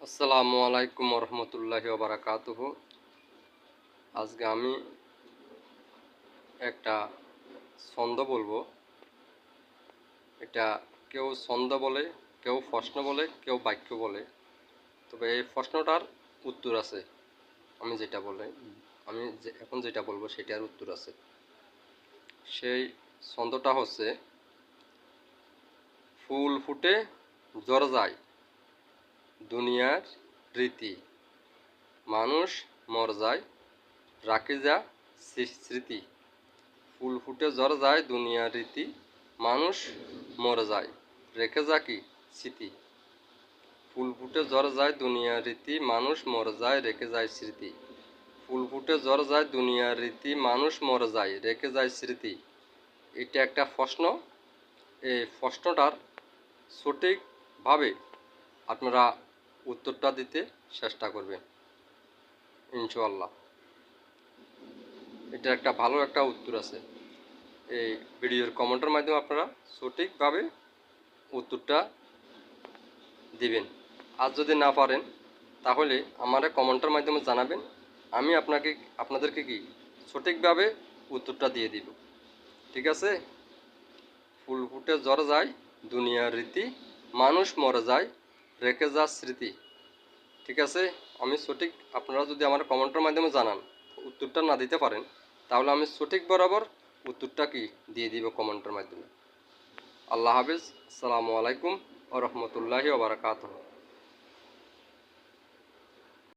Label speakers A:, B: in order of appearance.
A: আসসালামু আলাইকুম রহমতুল্লাহি ওয়া বারাকাতুহু। আজকে আমি একটা ছন্দ বলবো। এটা কেউ ছন্দ বলে, কেউ প্রশ্ন বলে, কেউ বাক্য বলে। তবে এই প্রশ্নটার উত্তর আছে। আমি এখন যেটা বলবো সেটার উত্তর আছে। সেই ছন্দটা হচ্ছে, ফুল ফুটে ঝর যায় দুনিয়ার রীতি, মানুষ মর যায় রাখে যা স্মৃতি। ফুল ফুটে ঝর যায় দুনিয়ার রীতি, মানুষ মর যায় রেখে যা কি স্মৃতি। ফুল ফুটে ঝর যায় দুনিয়ার রীতি, মানুষ মর যায় রেখে যায় স্মৃতি। ফুল ফুটে ঝর যায় দুনিয়ার রীতি, মানুষ মর যায় রেখে যায় স্মৃতি। এটা একটা প্রশ্ন। এই প্রশ্নটার সঠিকভাবে আপনারা উত্তরটা দিতে চেষ্টা করবেন ইনশাআল্লাহ। এটা একটা ভালো একটা উত্তর আছে। এই ভিডিওর কমেন্টের মাধ্যমে আপনারা সঠিকভাবে উত্তরটা দিবেন। আর যদি না পারেন তাহলে আমারে কমেন্টের মাধ্যমে জানাবেন। আমি আপনাদেরকে কি সঠিকভাবে উত্তরটা দিয়ে দিব। ঠিক আছে? ফুল ফুটে ঝর যায় দুনিয়ার রীতি, মানুষ মরে যায় রেখে যা স্মৃতি। ঠিক আছে? আপনারা যদি আমার কমেন্টের মাধ্যমে জানান, উত্তরটা না দিতে পারেন, তাহলে আমি সঠিক বরাবর উত্তরটা কি দিয়ে দিব কমেন্টের মাধ্যমে। আল্লাহ হাফেজ। আসসালামু আলাইকুম ওয়া রাহমাতুল্লাহি ওয়া বারাকাতুহু।